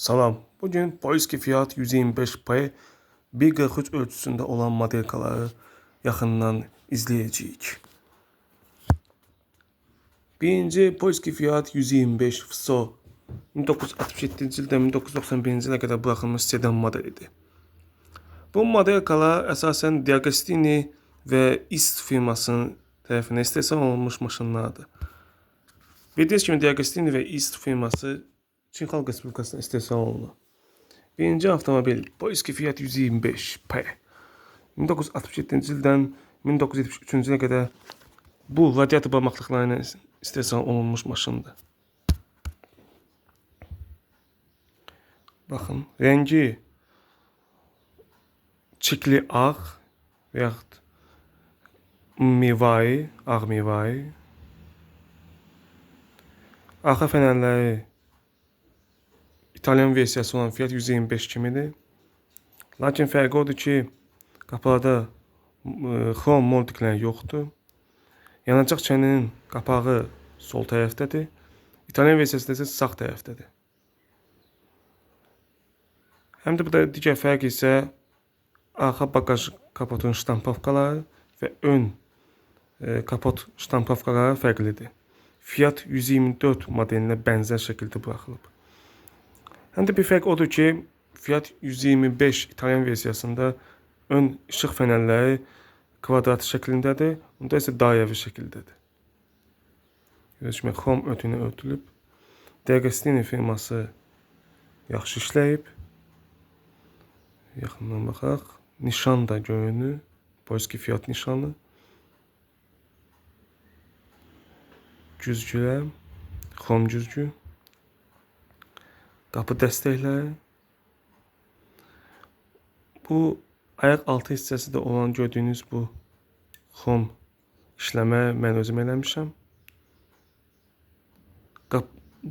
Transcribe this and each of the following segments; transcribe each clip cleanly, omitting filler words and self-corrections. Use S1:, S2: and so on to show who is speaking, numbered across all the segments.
S1: Salam. Bugün Polski Fiat 125P 1.43 ölçüsündə olan modelkaları yaxından izləyəcəyik. Birinci Polski Fiat 125 FSO 1967-ci ildən 1991-ci ilə qədər buraxılmış sedan modelidir. Bu modelkalar əsasən Diagostini və İST firmasının tərəfindən istehsal olunmuş maşınlardır. Bildiyiniz kimi Diagostini və İST firması Çin Xalq Respublikasında istehsal olunur. Birinci avtomobil Polski Fiat 125P 1967-ci ildən 1973-cü ilə qədər bu radiator barmaqlıqları ilə istehsal olunmuş maşındır. Baxın, rəngi çikli ağ və yaxud mivai, ağ mivai. Arxa fənərləri İtalyan versiyası olan Fiat 125 kimidir. Lakin fərqi odur ki, qapaqda xrom moldiklər yoxdur. Yanacaq çəninin qapağı sol tərəfdədir. İtalyan versiyasında isə sağ tərəfdədir. Həm də bu da digər fərq isə arxa bagaj kapotun ştampavkaları və ön kapot ştampavkaları fərqlidir. Fiat 124 modelinə bənzər şəkildə buraxılıb. Həm də bir fərq odur ki, Fiat 125 İtalyan versiyasında ön işıq fənərləri kvadrat şəklindədir, bunda isə dairəvi şəkildədir. Görürsünüz kimi xrom örtüyünə örtülüb. Diagostini firması yaxşı işləyib. Yaxından baxaq. Nişan da görünür. Polski Fiat nişanı. Güzgülər, xrom güzgü. Qapı dəstəkləri. Bu ayaq altı hissəsi də olan gördüyünüz bu xrom işləmə mən özüm eləmişəm.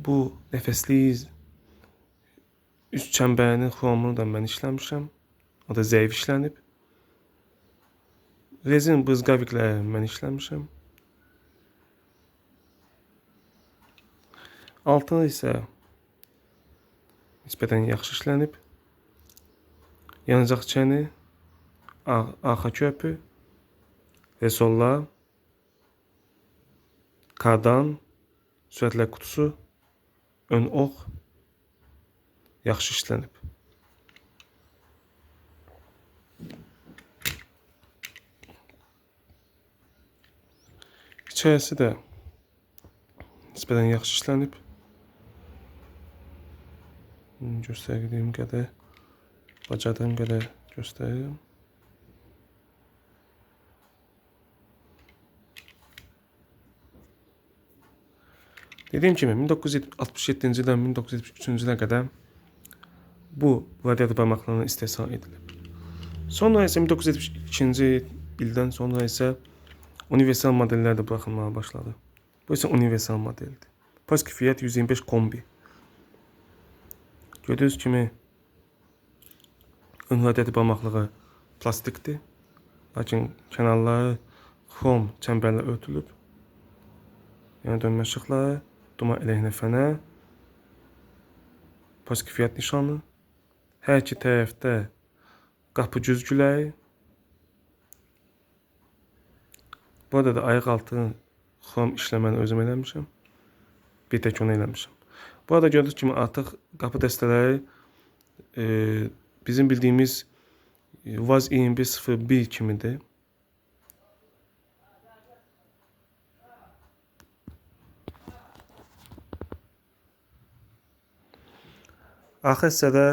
S1: Bu nəfəslik üst çəmbərinin xromunu da mən işləmişəm. O da zəif işlənib. Rezin bızqavikləri mən işləmişəm. Altını isə nisbətən yaxşı işlənib. Yanacaq çəni, arxa körpü, resollar, kardan, sürətlər qutusu, ön ox yaxşı işlənib. İçərisi də nisbətən yaxşı işlənib. Göstərdiyim qədər, bacardığım qədər göstərirəm. Dediyim kimi 1967-ci ildən 1973-cü ilə qədər bu radiator barmaqlarına istehsal edilib. Sonra isə 1972-ci ildən sonra isə universal modellər də buraxılmağa başladı. Bu isə universal modeldir. Polski Fiat 125 Kombi. Gördüyünüz kimi ön radiator barmaqlığı plastikdir. Lakin kənarları xrom çəmbərlə örtülüb. Yəni dönmə işıqları, duman əleyhinə fənər, Polski Fiat nişanı, hər iki tərəfdə qapı güzgüləri. Burada da ayaq altı xrom işləməni özüm eləmişəm. Bir tək onu eləmişəm. Bu arada gördüyünüz kimi artıq qapı dəstələri bizim bildiyimiz VAZ 2101 kimidir. Arxa hissədə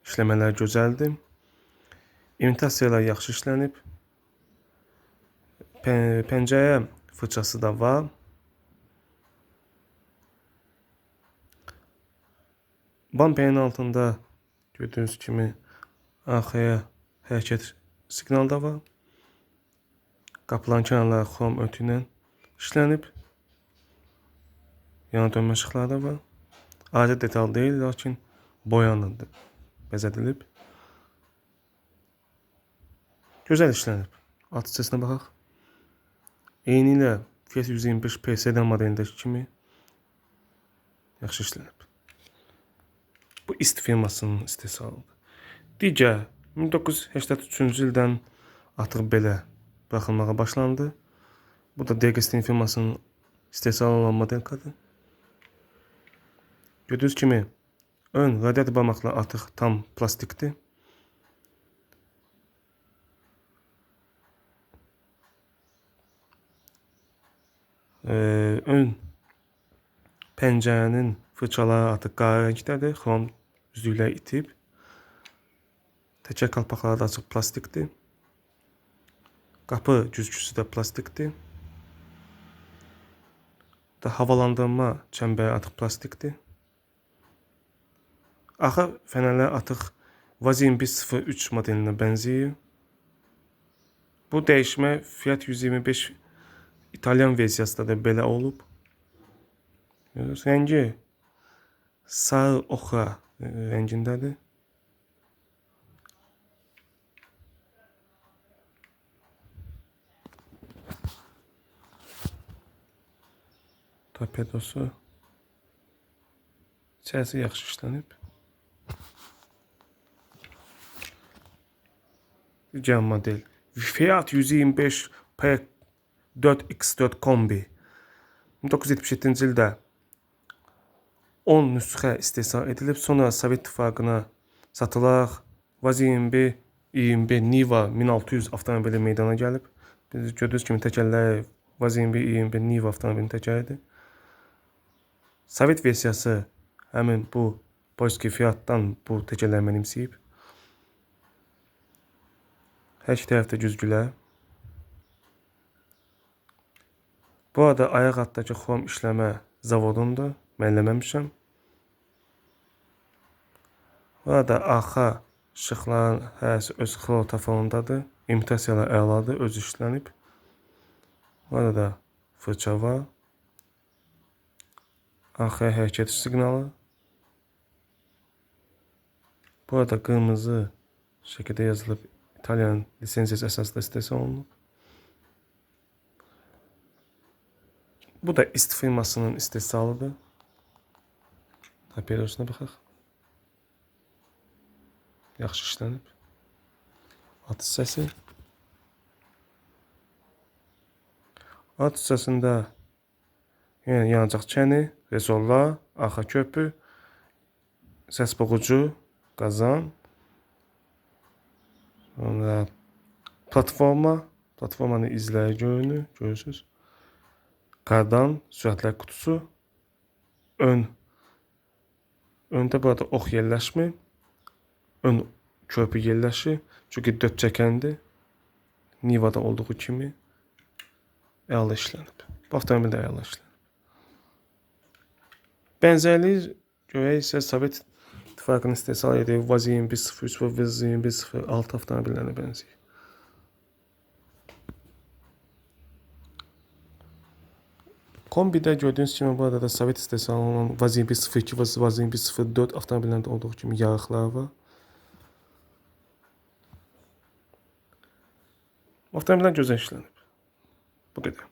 S1: işləmələr gözəldir. İmitasiyalar yaxşı işlənib. Pəncərə fırçası da var. Bamperin altında gördüyünüz kimi arxaya hərəkət siqnalı da var. Qapıların kənarları xrom örtü ilə işlənib. Yana dönmə işıqları da var. Adi detal deyil, lakin boyanla bəzədilib. Gözəl işlənib. Alt hissəsinə baxaq. Eyni ilə Fiat 125P sedan modelindəki kimi yaxşı işlənib. İST firmasının istehsalıdır. Digər 1983-cü ildən artıq belə buraxılmağa başlandı. Bu da Diagostin firmasının istehsal olan modelkadır. Gördüyünüz kimi ön radiator barmaqları artıq tam plastikdir. Ön pəncərənin fırçaları artıq qara rəngdədir. Xrom üzüklər itib. Təkər qalpaqları da açıq plastikdir. Qapı güzgüsü də plastikdir. Havalandırma çəmbəri artıq plastikdir. Arxa fənərlər artıq Vaz 2103 modelinə bənzəyir. Bu dəyişmə Fiat 125 İtalyan versiyasında da belə olub. Rəngi sarı oxra rəngindədir. Torpedosu. İçərisi yaxşı işlənib. Digər model Fiat 125 P4X4 Kombi 1977-ci ildə 10 nüsxə istehsal edilib. Sonra Sovet İttifaqına satılaraq Vaz 21 Niva 1600 avtomobili meydana gəlib. Biz gördüyünüz kimi təkərləri Vaz 21 Niva avtomobilinin təkəridir. Sovet versiyası həmin bu Polski Fiatdan bu təkərləri mənimsəyib. Hər iki tərəfdə güzgülər. Bu arada ayaq altdakı xrom işləmə zavodundur. Mən eləməmişəm. Bu arada arxa işıqların hərəsi öz xrotafonundadır. İmitasiyalar əladır, özü işlənib. Bu arada fırça var. Arxaya hərəkət siqnalı. Bu arada qırmızı şəkildə yazılıb İtalyan lisensiyası əsasında istehsal olunub. Bu da İST firmasının istehsalıdır. Torpedosuna baxaq. Yaxşı işlənib. At hissəsi. At hissəsində yanacaq çəni, resorlar, arxa köpü, səs boğucu, qazan, sonra platformanın izləri görürsünüz. Kardan, sürətlər qutusu, öndə burada ox yerləşmir, ön körpü yerləşir, çünki dörd çəkəndir, Niva'da olduğu kimi əla işlənib. Bu avtomobil də əla işlənib. Bənzərliyi görək isə Sovet İttifaqının istehsal edir Vaz 2103 və Vaz 2106 avtomobillərinə bənzəyir. Kombidə gördüyünüz kimi burada da Sovet istehsalı olan Vaz 2102 və Vaz 2104 avtomobillərində olduğu kimi yarıqlar var. Avtomobillər gözəl işlənib. Bu qədər.